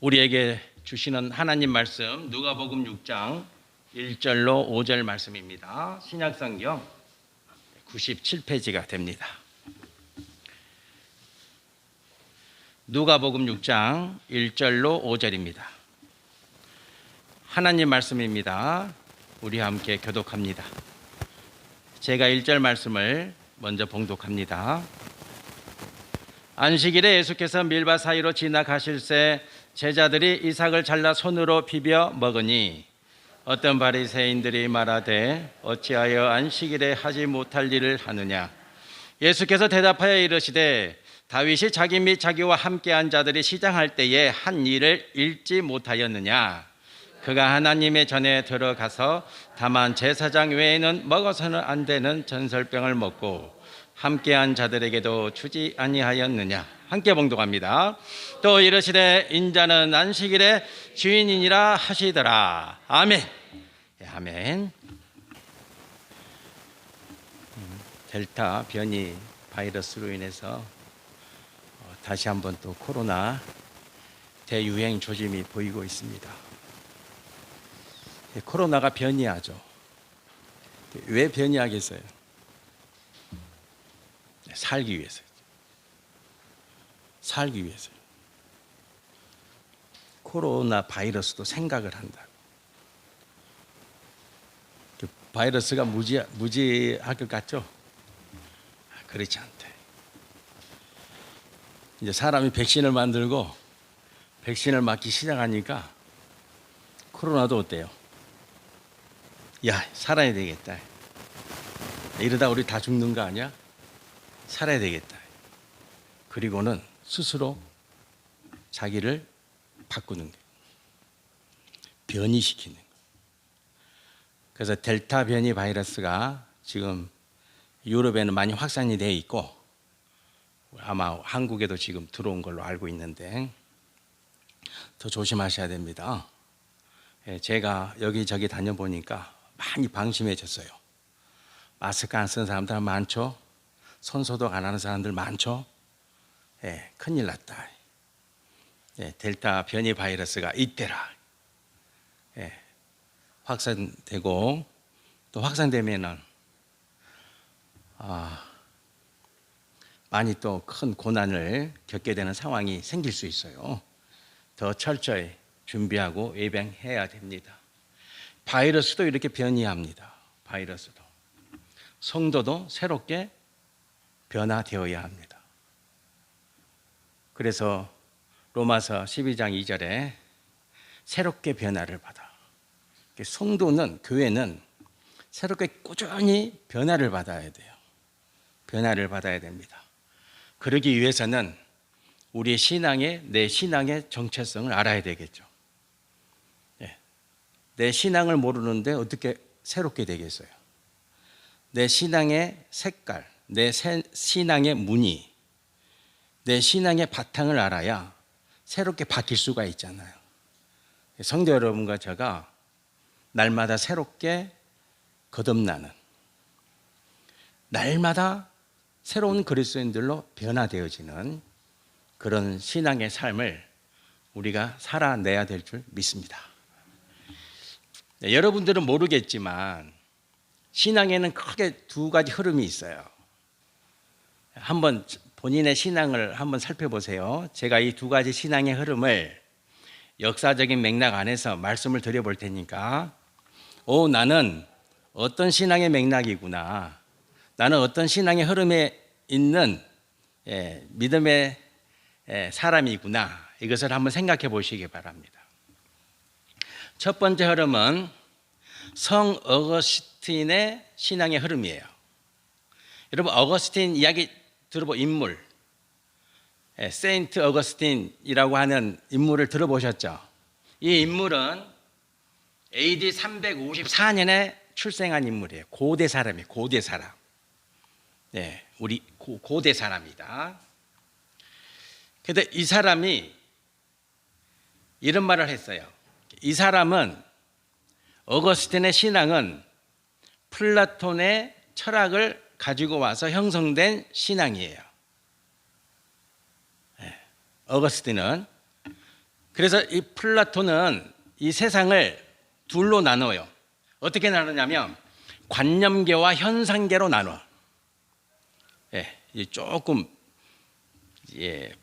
우리에게 주시는 하나님 말씀 누가복음 6장 1절로 5절 말씀입니다. 신약성경 97페이지가 됩니다. 누가복음 6장 1절로 5절입니다. 하나님 말씀입니다. 우리 함께 교독합니다. 제가 1절 말씀을 먼저 봉독합니다. 안식일에 예수께서 밀밭 사이로 지나가실새 제자들이 이삭을 잘라 손으로 비벼 먹으니 어떤 바리새인들이 말하되 어찌하여 안식일에 하지 못할 일을 하느냐. 예수께서 대답하여 이르시되 다윗이 자기 및 자기와 함께한 자들이 시장할 때에 한 일을 읽지 못하였느냐. 그가 하나님의 전에 들어가서 다만 제사장 외에는 먹어서는 안 되는 전설병을 먹고 함께한 자들에게도 주지 아니하였느냐. 함께 봉독합니다. 또 이르시되 인자는 안식일의 주인이니라 하시더라. 아멘. 아멘. 델타 변이 바이러스로 인해서 다시 한번 또 코로나 대유행 조짐이 보이고 있습니다. 코로나가 변이하죠. 왜 변이하겠어요? 살기 위해서요. 살기 위해서요. 코로나 바이러스도 생각을 한다. 바이러스가 무지할 것 같죠? 그렇지 않대. 이제 사람이 백신을 만들고 백신을 맞기 시작하니까 코로나도 어때요? 야, 살아야 되겠다. 이러다 우리 다 죽는 거 아니야? 살아야 되겠다. 그리고는 스스로 자기를 바꾸는 거예요. 변이시키는 거예요. 그래서 델타 변이 바이러스가 지금 유럽에는 많이 확산이 되어 있고 아마 한국에도 지금 들어온 걸로 알고 있는데 더 조심하셔야 됩니다. 제가 여기저기 다녀보니까 많이 방심해졌어요. 마스크 안 쓰는 사람들 많죠? 손 소독 안 하는 사람들 많죠? 큰일 났다. 델타 변이 바이러스가 이때라. 확산되고 또 확산되면은 많이 또 큰 고난을 겪게 되는 상황이 생길 수 있어요. 더 철저히 준비하고 예방해야 됩니다. 바이러스도 이렇게 변이합니다. 바이러스도. 성도도 새롭게 변화되어야 합니다. 그래서 로마서 12장 2절에 새롭게 변화를 받아. 성도는, 교회는 새롭게 꾸준히 변화를 받아야 돼요. 변화를 받아야 됩니다. 그러기 위해서는 우리의 내 신앙의 정체성을 알아야 되겠죠. 내 신앙을 모르는데 어떻게 새롭게 되겠어요? 내 신앙의 색깔, 내 신앙의 무늬, 내 신앙의 바탕을 알아야 새롭게 바뀔 수가 있잖아요. 성도 여러분과 제가 날마다 새롭게 거듭나는, 날마다 새로운 그리스도인들로 변화되어지는 그런 신앙의 삶을 우리가 살아내야 될 줄 믿습니다. 여러분들은 모르겠지만 신앙에는 크게 두 가지 흐름이 있어요. 한번 본인의 신앙을 한번 살펴보세요. 제가 이 두 가지 신앙의 흐름을 역사적인 맥락 안에서 말씀을 드려볼 테니까 나는 어떤 신앙의 맥락이구나, 나는 어떤 신앙의 흐름에 있는 믿음의 사람이구나, 이것을 한번 생각해 보시기 바랍니다. 첫 번째 흐름은 성 어거스틴의 신앙의 흐름이에요. 여러분, 어거스틴 이야기 들어본 인물, 세인트 어거스틴이라고 하는 인물을 들어보셨죠? 이 인물은 AD 354년에 출생한 인물이에요. 고대 사람이에요. 고대 사람. 우리 고대 사람이다. 그런데 이 사람이 이런 말을 했어요. 이 사람은, 어거스틴의 신앙은 플라톤의 철학을 가지고 와서 형성된 신앙이에요. 어거스틴은 그래서 이 플라톤은 이 세상을 둘로 나눠요. 어떻게 나누냐면 관념계와 현상계로 나눠. 예, 조금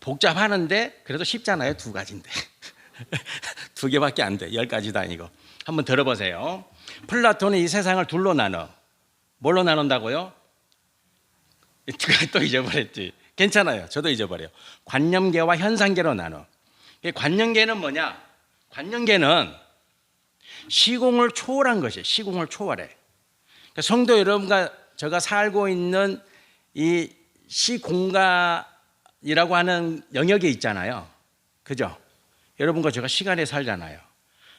복잡하는데 그래도 쉽잖아요. 두 가지인데 두 개밖에 안 돼. 10가지도 아니고. 한번 들어보세요. 플라톤은 이 세상을 둘로 나눠. 뭘로 나눈다고요? 또 잊어버렸지. 괜찮아요. 저도 잊어버려요. 관념계와 현상계로 나눠. 관념계는 뭐냐? 관념계는 시공을 초월한 것이에요. 시공을 초월해. 그러니까 성도 여러분과 제가 살고 있는 이 시공간이라고 하는 영역이 있잖아요. 그죠? 여러분과 제가 시간에 살잖아요.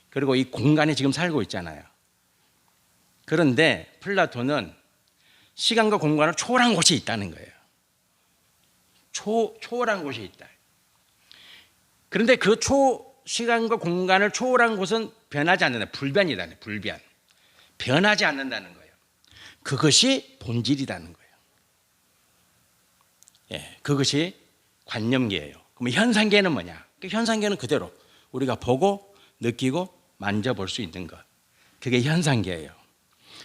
그리고 이 공간에 지금 살고 있잖아요. 그런데 플라톤은 시간과 공간을 초월한 곳이 있다는 거예요. 초월한 곳이 있다. 그런데 그 시간과 공간을 초월한 곳은 변하지 않는다. 불변이다. 불변. 변하지 않는다는 거예요. 그것이 본질이라는 거예요. 예, 그것이 관념계예요. 그럼 현상계는 뭐냐? 현상계는 그대로 우리가 보고 느끼고 만져볼 수 있는 것. 그게 현상계예요.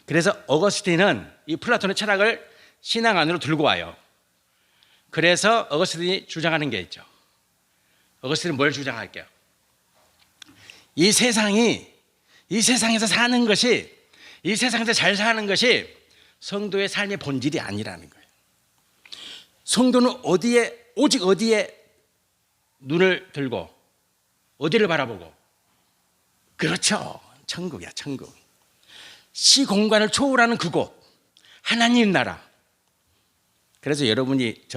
그래서 어거스틴은 이 플라톤의 철학을 신앙 안으로 들고 와요. 그래서 어거스틴이 주장하는 게 있죠. 어거스틴은 뭘 주장할게요? 이 세상에서 사는 것이, 이 세상에서 잘 사는 것이 성도의 삶의 본질이 아니라는 거예요. 성도는 오직 어디에 눈을 들고 어디를 바라보고? 그렇죠. 천국이야, 천국. 시공간을 초월하는 그곳, 하나님 나라. 그래서 여러분이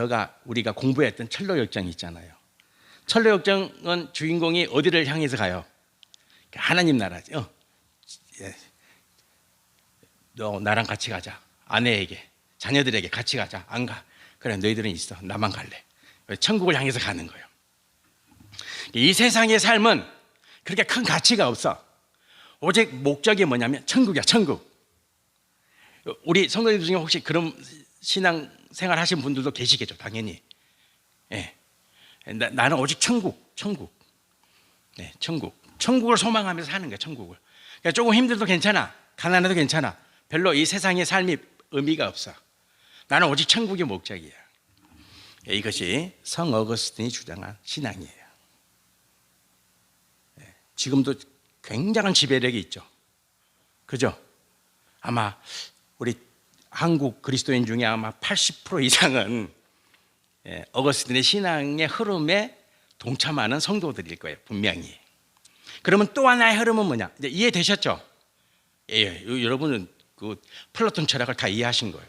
우리가 공부했던 철로역정 있잖아요. 철로역정은 주인공이 어디를 향해서 가요? 하나님 나라죠. 너 나랑 같이 가자. 아내에게, 자녀들에게 같이 가자. 안 가. 그래, 너희들은 있어. 나만 갈래. 천국을 향해서 가는 거예요. 이 세상의 삶은 그렇게 큰 가치가 없어. 오직 목적이 뭐냐면 천국이야, 천국. 우리 성도님들 중에 혹시 그런 신앙 생활 하신 분들도 계시겠죠, 당연히. 예. 나는 오직 천국. 네, 천국을 소망하면서 사는 거야, 천국을. 그러니까 조금 힘들어도 괜찮아. 가난해도 괜찮아. 별로 이 세상의 삶이 의미가 없어. 나는 오직 천국이 목적이야. 이것이 성 어거스틴이 주장한 신앙이에요. 지금도 굉장한 지배력이 있죠. 그죠? 아마 우리 한국 그리스도인 중에 아마 80% 이상은 어거스틴의 신앙의 흐름에 동참하는 성도들일 거예요, 분명히. 그러면 또 하나의 흐름은 뭐냐? 이제 이해되셨죠? 여러분은 그 플라톤 철학을 다 이해하신 거예요.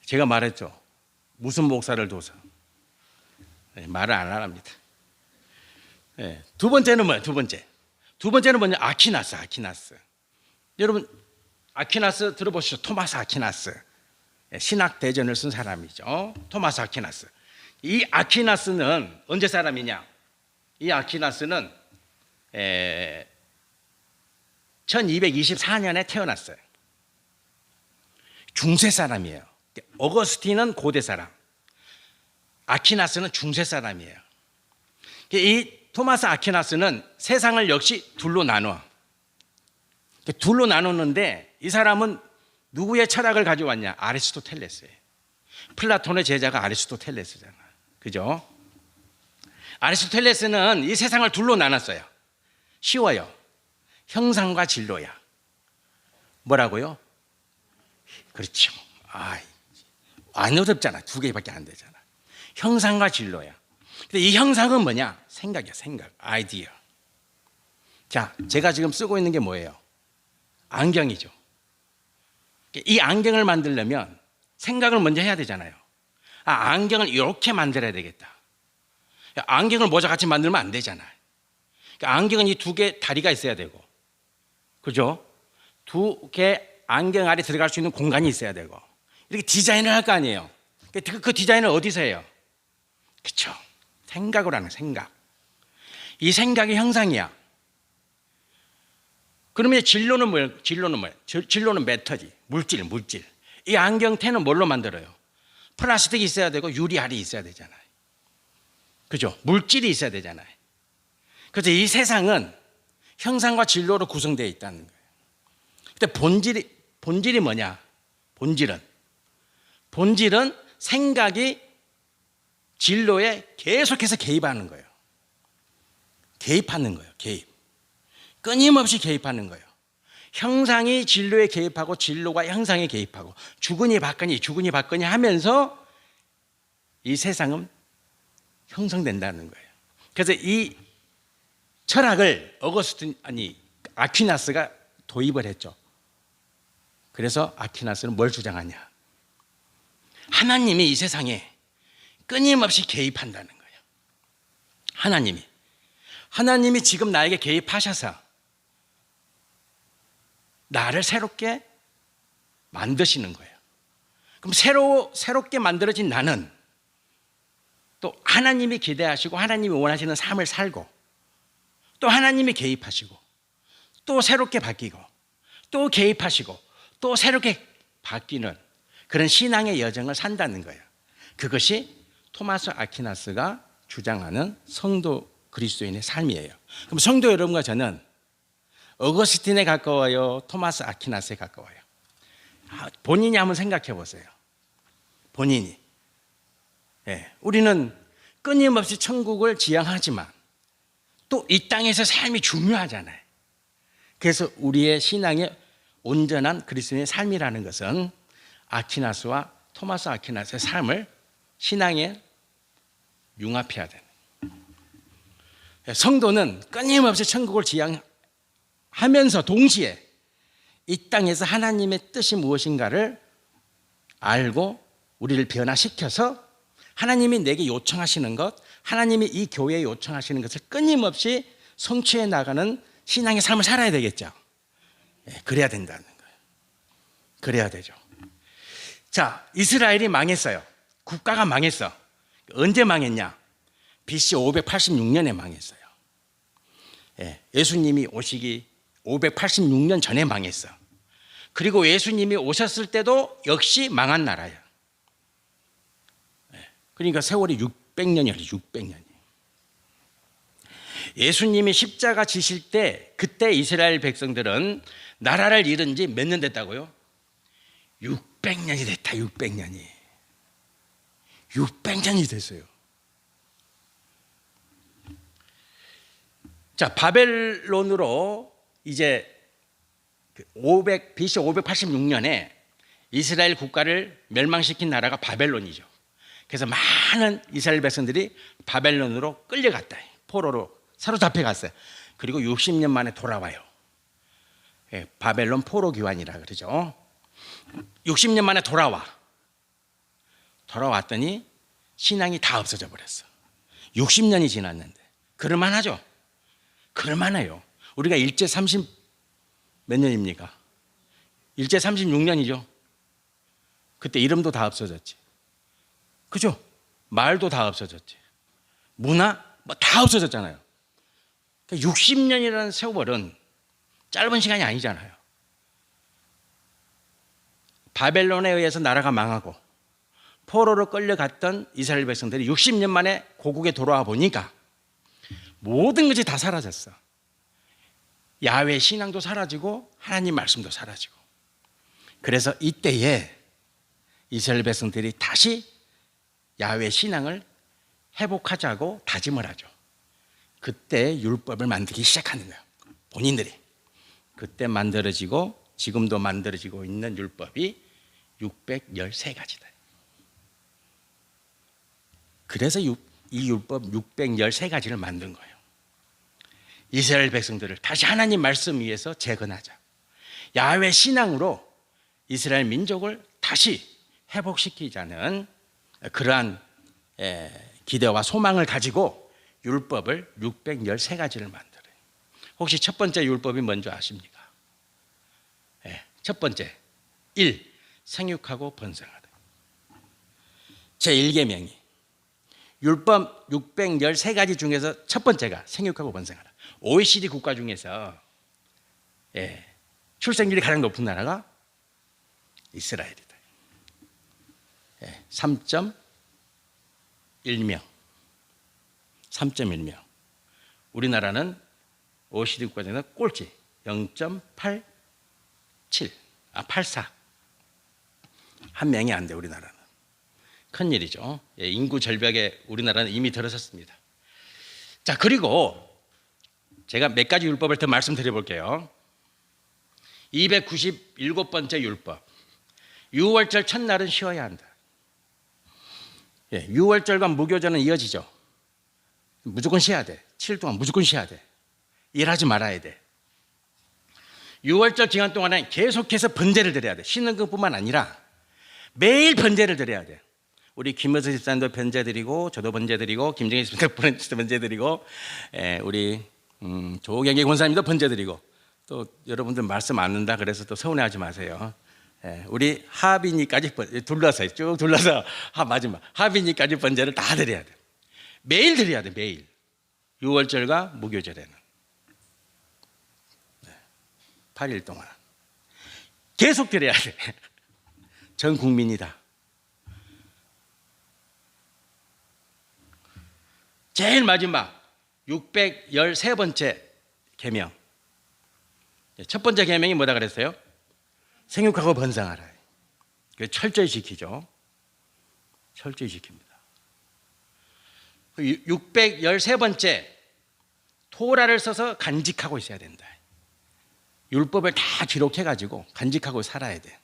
제가 말했죠. 무슨 목사를 둬서 말을 안 합니다. 두 번째는 뭐예요? 두 번째는 뭐냐? 아퀴나스. 여러분 아퀴나스 들어보시죠. 토마스 아퀴나스. 신학 대전을 쓴 사람이죠. 토마스 아퀴나스. 이 아퀴나스는 언제 사람이냐? 이 아퀴나스는 1224년에 태어났어요. 중세 사람이에요. 어거스틴은 고대 사람, 아퀴나스는 중세 사람이에요. 이 토마스 아퀴나스는 세상을 역시 둘로 나눠. 둘로 나누는데 이 사람은 누구의 철학을 가져왔냐? 아리스토텔레스예요. 플라톤의 제자가 아리스토텔레스잖아. 그죠? 아리스토텔레스는 이 세상을 둘로 나눴어요. 쉬워요. 형상과 진로야. 뭐라고요? 그렇죠. 안 어렵잖아. 두 개밖에 안 되잖아. 형상과 진로야. 근데 이 형상은 뭐냐? 생각이야, 생각. 아이디어. 자, 제가 지금 쓰고 있는 게 뭐예요? 안경이죠. 이 안경을 만들려면 생각을 먼저 해야 되잖아요. 안경을 이렇게 만들어야 되겠다. 안경을 모자 같이 만들면 안 되잖아요. 안경은 이 두 개 다리가 있어야 되고, 그죠? 두 개 안경 아래 들어갈 수 있는 공간이 있어야 되고, 이렇게 디자인을 할 거 아니에요. 그 디자인을 어디서 해요? 그렇죠. 생각으로 하는 생각. 이 생각이 형상이야. 그러면 진로는 뭐예요? 진로는 매터지. 물질. 이 안경테는 뭘로 만들어요? 플라스틱이 있어야 되고 유리알이 있어야 되잖아요. 그죠? 물질이 있어야 되잖아요. 그래서 이 세상은 형상과 진로로 구성되어 있다는 거예요. 근데 본질이 뭐냐? 본질은 생각이 진로에 계속해서 개입하는 거예요. 개입. 끊임없이 개입하는 거예요. 형상이 진로에 개입하고 진로가 형상에 개입하고 주거니 받거니 하면서 이 세상은 형성된다는 거예요. 그래서 이 철학을 아퀴나스가 도입을 했죠. 그래서 아퀴나스는 뭘 주장하냐? 하나님이 이 세상에 끊임없이 개입한다는 거예요. 하나님이 지금 나에게 개입하셔서 나를 새롭게 만드시는 거예요. 그럼 새롭게 만들어진 나는 또 하나님이 기대하시고 하나님이 원하시는 삶을 살고 또 하나님이 개입하시고 또 새롭게 바뀌고 또 개입하시고 또 새롭게 바뀌는 그런 신앙의 여정을 산다는 거예요. 그것이 토마스 아퀴나스가 주장하는 성도 그리스도인의 삶이에요. 그럼 성도 여러분과 저는 어거스틴에 가까워요? 토마스 아퀴나스에 가까워요? 본인이 한번 생각해 보세요. 본인이. 우리는 끊임없이 천국을 지향하지만 또 이 땅에서 삶이 중요하잖아요. 그래서 우리의 신앙의 온전한 그리스도인의 삶이라는 것은 아퀴나스와 토마스 아퀴나스의 삶을 신앙에 융합해야 돼요. 성도는 끊임없이 천국을 지향하면서 동시에 이 땅에서 하나님의 뜻이 무엇인가를 알고 우리를 변화시켜서 하나님이 내게 요청하시는 것, 하나님이 이 교회에 요청하시는 것을 끊임없이 성취해 나가는 신앙의 삶을 살아야 되겠죠. 그래야 된다는 거예요. 그래야 되죠. 자, 이스라엘이 망했어요. 국가가 망했어. 언제 망했냐? BC 586년에 망했어요. 예수님이 오시기 586년 전에 망했어. 그리고 예수님이 오셨을 때도 역시 망한 나라야. 그러니까 세월이 600년이에요. 600년이. 예수님이 십자가 지실 때 그때 이스라엘 백성들은 나라를 잃은 지 몇 년 됐다고요? 600년이 됐다. 600년이. 600년이 됐어요. 자, 바벨론으로 이제 BC 586년에 이스라엘 국가를 멸망시킨 나라가 바벨론이죠. 그래서 많은 이스라엘 백성들이 바벨론으로 끌려갔다. 포로로 사로잡혀 갔어요. 그리고 60년 만에 돌아와요. 바벨론 포로 귀환이라 그러죠. 60년 만에 돌아왔더니 신앙이 다 없어져 버렸어. 60년이 지났는데 그럴만하죠. 그럴만해요. 우리가 일제 30 몇 년입니까? 일제 36년이죠. 그때 이름도 다 없어졌지. 그죠? 말도 다 없어졌지. 문화 뭐 다 없어졌잖아요. 60년이라는 세월은 짧은 시간이 아니잖아요. 바벨론에 의해서 나라가 망하고 포로로 끌려갔던 이스라엘 백성들이 60년 만에 고국에 돌아와 보니까 모든 것이 다 사라졌어. 야훼 신앙도 사라지고 하나님 말씀도 사라지고. 그래서 이때에 이스라엘 백성들이 다시 야훼 신앙을 회복하자고 다짐을 하죠. 그때 율법을 만들기 시작하는 거예요. 본인들이. 그때 만들어지고 지금도 만들어지고 있는 율법이 613가지다. 그래서 이 율법 613가지를 만든 거예요. 이스라엘 백성들을 다시 하나님 말씀 위에서 재건하자. 야훼 신앙으로 이스라엘 민족을 다시 회복시키자는 그러한 기대와 소망을 가지고 율법을 613가지를 만들어요. 혹시 첫 번째 율법이 뭔지 아십니까? 첫 번째 1. 생육하고 번성하라. 제1계명이 율법 613가지 중에서 첫 번째가 생육하고 번성하라. OECD 국가 중에서 출생률이 가장 높은 나라가 이스라엘이다. 3.1명. 우리나라는 OECD 국가중에서 꼴찌 0.87, 84. 한 명이 안 돼, 우리나라는. 큰일이죠. 예, 인구 절벽에 우리나라는 이미 들어섰습니다. 자, 그리고 제가 몇 가지 율법을 더 말씀드려 볼게요. 297번째 율법. 유월절 첫날은 쉬어야 한다. 예, 유월절과 무교절은 이어지죠. 무조건 쉬어야 돼. 7일 동안 무조건 쉬어야 돼. 일하지 말아야 돼. 유월절 기간 동안에 계속해서 번제를 드려야 돼. 쉬는 것뿐만 아니라 매일 번제를 드려야 돼. 우리 김여수 집사님도 번제 드리고, 저도 번제 드리고, 김정희 집사님도 번제 드리고, 우리 조경기 권사님도 번제 드리고, 또 여러분들 말씀 안 듣는다 그래서 또 서운해하지 마세요. 우리 하빈이까지 둘러서 쭉 둘러서 마지막 하빈이까지 번제를 다 드려야 돼. 매일 드려야 돼. 매일. 유월절과 무교절에는 8일 동안 계속 드려야 돼. 전 국민이다. 제일 마지막 613번째 계명. 첫 번째 계명이 뭐다 그랬어요? 생육하고 번성하라. 철저히 지키죠. 철저히 지킵니다. 613번째 토라를 써서 간직하고 있어야 된다. 율법을 다 기록해가지고 간직하고 살아야 돼.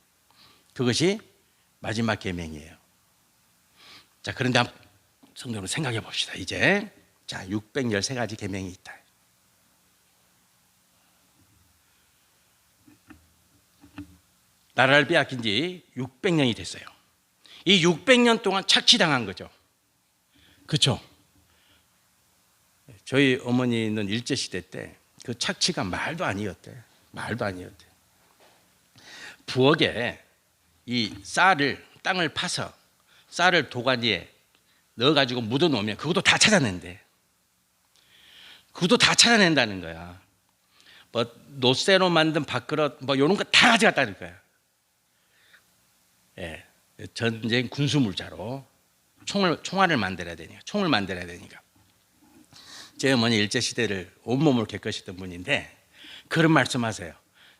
그것이 마지막 계명이에요. 자, 그런데 한번 성도 여러분 생각해 봅시다. 이제 자, 613가지 계명이 있다. 나라를 빼앗긴 지 600년이 됐어요. 이 600년 동안 착취당한 거죠. 그렇죠? 저희 어머니는 일제시대 때 그 착취가 말도 아니었대. 말도 아니었대. 부엌에 이 쌀을, 땅을 파서 쌀을 도가니에 넣어가지고 묻어놓으면 그것도 다 찾아낸대. 그것도 다 찾아낸다는 거야. 뭐 노쇠로 만든 밥그릇 뭐 이런 거 다 가져갔다는 거야. 예, 전쟁 군수물자로 총알을 만들어야 되니까, 총을 만들어야 되니까. 제 어머니 일제시대를 온몸으로 겪으셨던 분인데 그런 말씀하세요.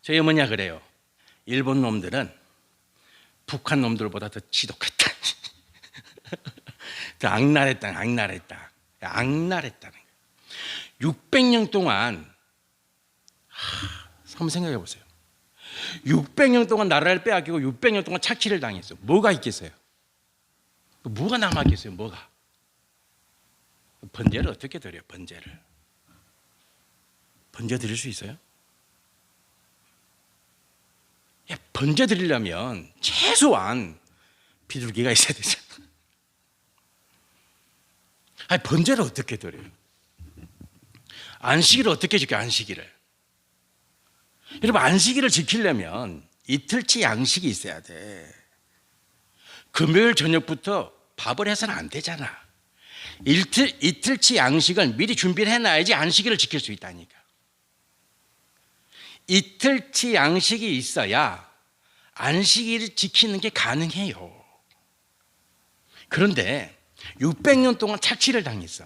저희 어머니가 그래요. 일본 놈들은 북한 놈들보다 더 지독했다. 더 악랄했다는 거예요. 600년 동안 한번 생각해 보세요. 600년 동안 나라를 빼앗기고 600년 동안 착취를 당했어요. 뭐가 있겠어요? 뭐가 남았겠어요? 뭐가? 번제를 어떻게 드려요? 번제를. 번제 드릴 수 있어요? 야, 번제 드리려면 최소한 비둘기가 있어야 되잖아. 아니, 번제를 어떻게 드려요? 안식일을 어떻게 지켜요? 안식일을. 여러분, 안식일을 지키려면 이틀치 양식이 있어야 돼. 금요일 저녁부터 밥을 해서는 안 되잖아. 이틀치 양식을 미리 준비를 해놔야지 안식일을 지킬 수 있다니까. 이틀치 양식이 있어야 안식일을 지키는 게 가능해요. 그런데 600년 동안 착취를 당했어.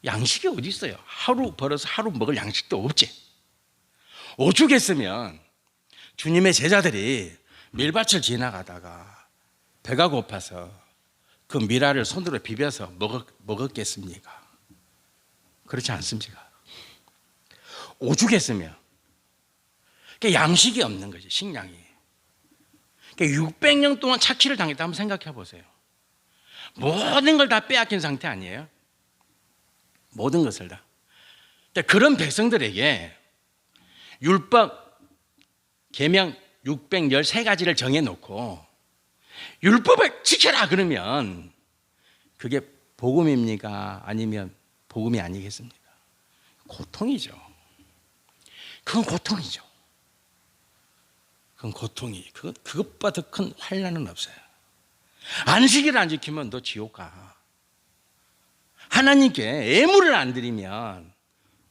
양식이 어디 있어요? 하루 벌어서 하루 먹을 양식도 없지. 오죽했으면 주님의 제자들이 밀밭을 지나가다가 배가 고파서 그 미라를 손으로 비벼서 먹었겠습니까? 그렇지 않습니까? 오죽했으면. 그러니까 양식이 없는 거지, 식량이. 그러니까 600년 동안 착취를 당했다. 한번 생각해 보세요. 모든 걸 다 빼앗긴 상태 아니에요? 모든 것을 다. 그런 백성들에게 율법 계명 613가지를 정해놓고 율법을 지켜라 그러면 그게 복음입니까? 아니면 복음이 아니겠습니까? 고통이죠. 그건 고통이죠. 그건 고통이. 그것보다 더 큰 환난은 없어요. 안식일을 안 지키면 너 지옥 가. 하나님께 애물을 안 드리면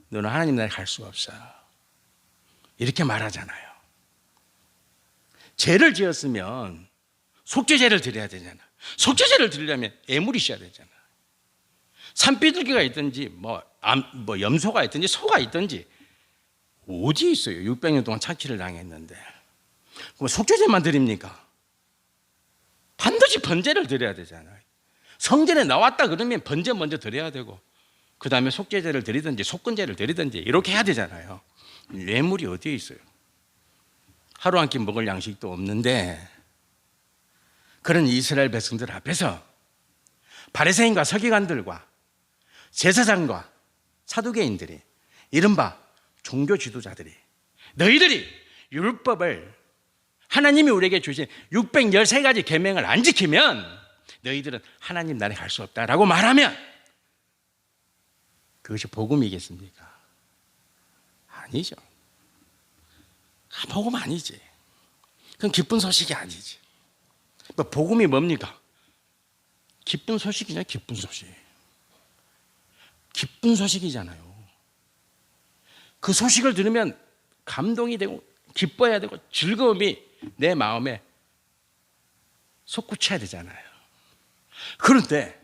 너는 하나님 나라에 갈 수가 없어. 이렇게 말하잖아요. 죄를 지었으면 속죄제를 드려야 되잖아. 속죄제를 드리려면 애물이 있어야 되잖아. 산비둘기가 있든지 뭐 뭐 염소가 있든지 소가 있든지 어디 있어요? 600년 동안 착취를 당했는데 그럼 속죄제만 드립니까? 반드시 번제를 드려야 되잖아요. 성전에 나왔다 그러면 번제 먼저 드려야 되고 그 다음에 속죄제를 드리든지 속건제를 드리든지 이렇게 해야 되잖아요. 뇌물이 어디에 있어요? 하루 한 끼 먹을 양식도 없는데 그런 이스라엘 백성들 앞에서 바리새인과 서기관들과 제사장과 사두개인들이 이른바 종교 지도자들이 너희들이 율법을 하나님이 우리에게 주신 613가지 계명을 안 지키면 너희들은 하나님 나라에 갈 수 없다라고 말하면 그것이 복음이겠습니까? 아니죠. 복음 아니지. 그건 기쁜 소식이 아니지. 복음이 뭡니까? 기쁜 소식이냐, 기쁜 소식. 기쁜 소식이잖아요. 그 소식을 들으면 감동이 되고 기뻐해야 되고 즐거움이 내 마음에 솟구쳐야 되잖아요. 그런데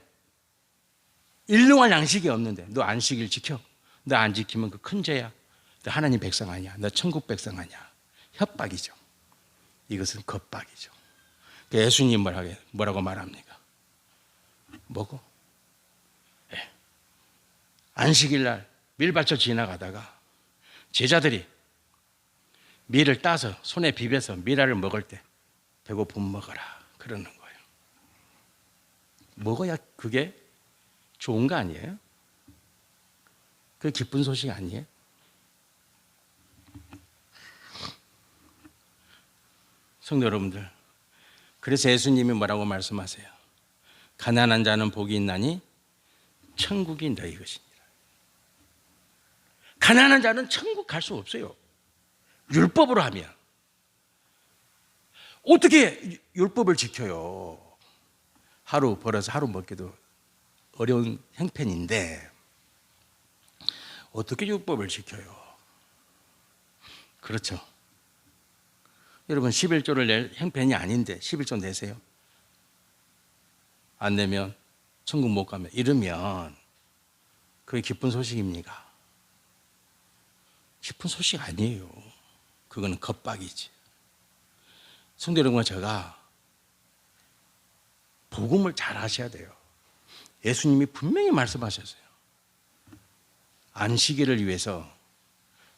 일용할 양식이 없는데 너 안식일 지켜? 너 안 지키면 그 큰 죄야. 너 하나님 백성 아니야. 너 천국 백성 아니야. 협박이죠. 이것은 겁박이죠. 예수님 뭐라고 말합니까? 뭐고? 네. 안식일 날 밀밭을 지나가다가 제자들이 밀을 따서 손에 비벼서 밀알을 먹을 때 배고픔 먹어라 그러는 거예요. 먹어야 그게 좋은 거 아니에요? 그게 기쁜 소식 아니에요? 성도 여러분들, 그래서 예수님이 뭐라고 말씀하세요? 가난한 자는 복이 있나니 천국이 너희 것이니라. 가난한 자는 천국 갈 수 없어요. 율법으로 하면. 어떻게 율법을 지켜요? 하루 벌어서 하루 먹기도 어려운 형편인데 어떻게 율법을 지켜요? 그렇죠. 여러분 11조를 낼 형편이 아닌데 11조 내세요. 안 내면 천국 못 가면 이러면 그게 기쁜 소식입니까? 기쁜 소식 아니에요. 그거는 겁박이지. 성도 여러분과 제가 복음을 잘 하셔야 돼요. 예수님이 분명히 말씀하셨어요. 안식일을 위해서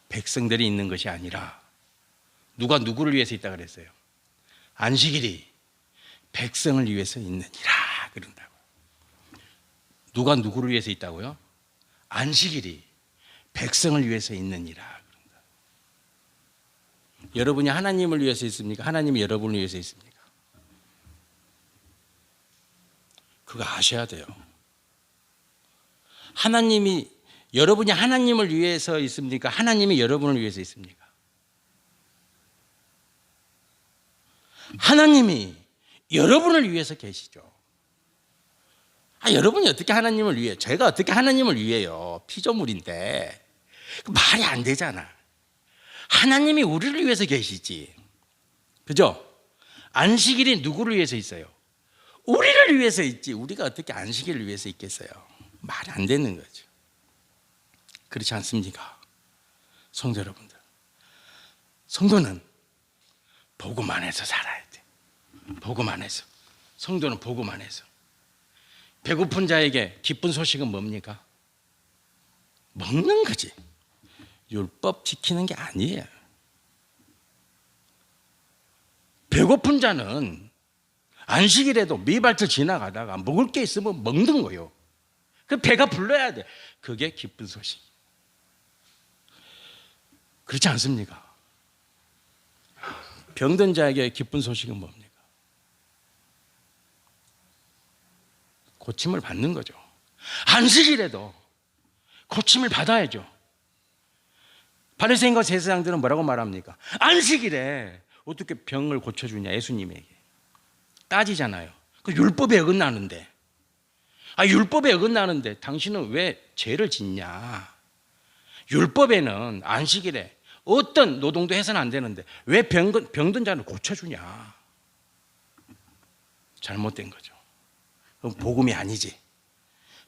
백성들이 있는 것이 아니라 누가 누구를 위해서 있다 그랬어요? 안식일이 백성을 위해서 있느니라 그런다고. 누가 누구를 위해서 있다고요? 안식일이 백성을 위해서 있느니라 그런다. 여러분이 하나님을 위해서 있습니까? 하나님이 여러분을 위해서 있습니까? 그거 아셔야 돼요. 여러분이 하나님을 위해서 있습니까? 하나님이 여러분을 위해서 있습니까? 하나님이 여러분을 위해서 계시죠. 여러분이 어떻게 하나님을 위해? 제가 어떻게 하나님을 위해요? 피조물인데 말이 안 되잖아. 하나님이 우리를 위해서 계시지. 그죠? 안식일이 누구를 위해서 있어요? 우리를 위해서 있지. 우리가 어떻게 안식일을 위해서 있겠어요? 말이 안 되는 거죠. 그렇지 않습니까? 성도 여러분들, 성도는 복음 안에서 살아야 돼. 복음 안에서. 성도는 복음 안에서. 배고픈 자에게 기쁜 소식은 뭡니까? 먹는 거지. 율법 지키는 게 아니에요. 배고픈 자는 안식일에도 미발트 지나가다가 먹을 게 있으면 먹는 거요. 그 배가 불러야 돼. 그게 기쁜 소식. 그렇지 않습니까? 병든 자에게 기쁜 소식은 뭡니까? 고침을 받는 거죠. 안식일에도 고침을 받아야죠. 바리새인과 제사장들은 뭐라고 말합니까? 안식일에 어떻게 병을 고쳐주냐 예수님에게 따지잖아요. 그 율법에 어긋나는데, 율법에 어긋나는데 당신은 왜 죄를 짓냐? 율법에는 안식일에 어떤 노동도 해서는 안 되는데 왜 병든 자를 고쳐주냐? 잘못된 거죠. 그럼 복음이 아니지.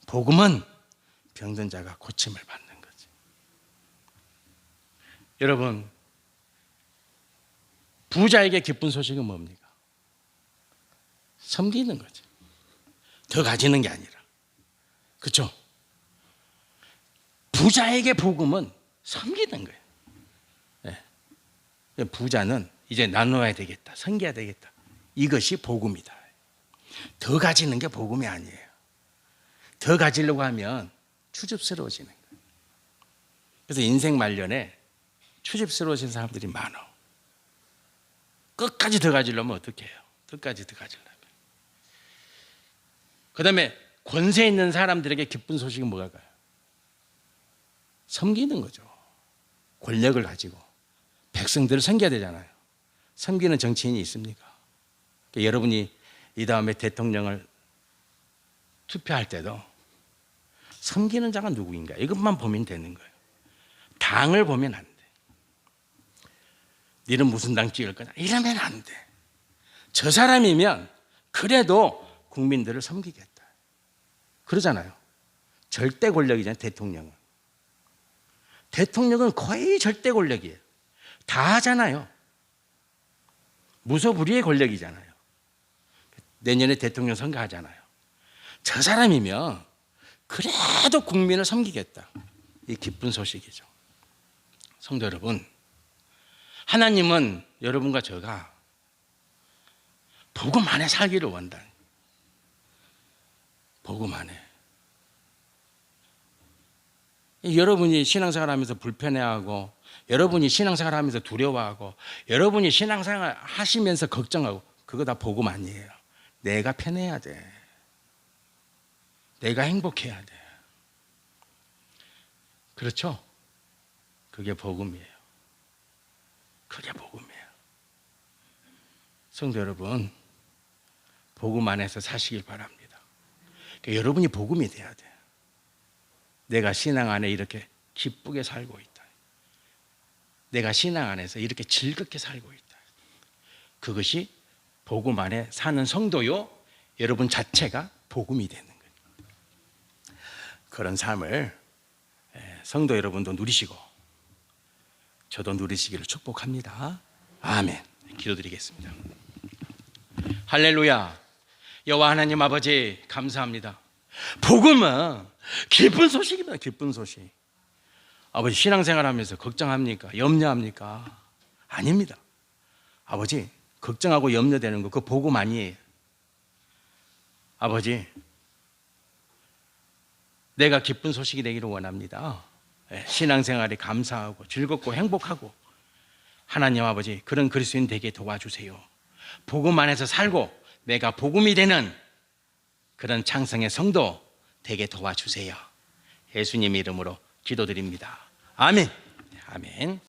복음은 병든 자가 고침을 받는 거지. 여러분, 부자에게 기쁜 소식은 뭡니까? 섬기는 거지. 더 가지는 게 아니라. 그렇죠? 부자에게 복음은 섬기는 거예요. 네. 부자는 이제 나눠야 되겠다, 섬겨야 되겠다. 이것이 복음이다. 더 가지는 게 복음이 아니에요. 더 가지려고 하면 추접스러워지는 거예요. 그래서 인생 말년에 추접스러워진 사람들이 많아. 끝까지 더 가지려면 어떻게 해요? 끝까지 더 가지려면. 그 다음에 권세 있는 사람들에게 기쁜 소식은 뭐가요? 섬기는 거죠. 권력을 가지고 백성들을 섬겨야 되잖아요. 섬기는 정치인이 있습니까? 그러니까 여러분이 이 다음에 대통령을 투표할 때도 섬기는 자가 누구인가 이것만 보면 되는 거예요. 당을 보면 안 돼. 너는 무슨 당 찍을 거냐 이러면 안 돼. 저 사람이면 그래도 국민들을 섬기겠다. 그러잖아요. 절대 권력이잖아요. 대통령은. 대통령은 거의 절대 권력이에요. 다 하잖아요. 무소불위의 권력이잖아요. 내년에 대통령 선거하잖아요. 저 사람이면 그래도 국민을 섬기겠다. 이 기쁜 소식이죠. 성도 여러분, 하나님은 여러분과 저가 복음 안에 살기를 원한다. 복음 안에. 여러분이 신앙생활 하면서 불편해하고, 여러분이 신앙생활 하면서 두려워하고, 여러분이 신앙생활 하시면서 걱정하고, 그거 다 복음 아니에요. 내가 편해야 돼. 내가 행복해야 돼. 그렇죠? 그게 복음이에요. 그게 복음이에요. 성도 여러분, 복음 안에서 사시길 바랍니다. 그러니까 여러분이 복음이 돼야 돼요. 내가 신앙 안에 이렇게 기쁘게 살고 있다. 내가 신앙 안에서 이렇게 즐겁게 살고 있다. 그것이 복음 안에 사는 성도요, 여러분 자체가 복음이 되는 거예요. 그런 삶을 성도 여러분도 누리시고 저도 누리시기를 축복합니다. 아멘. 기도드리겠습니다. 할렐루야. 여호와 하나님 아버지 감사합니다. 복음은 기쁜 소식입니다. 기쁜 소식. 아버지 신앙생활하면서 걱정합니까? 염려합니까? 아닙니다. 아버지 걱정하고 염려되는 거 그거 복음 아니에요. 아버지 내가 기쁜 소식이 되기를 원합니다. 신앙생활이 감사하고 즐겁고 행복하고 하나님 아버지 그런 그리스도인 되게 도와주세요. 복음 안에서 살고 내가 복음이 되는 그런 창성의 성도 되게 도와주세요. 예수님 이름으로 기도드립니다. 아멘. 아멘.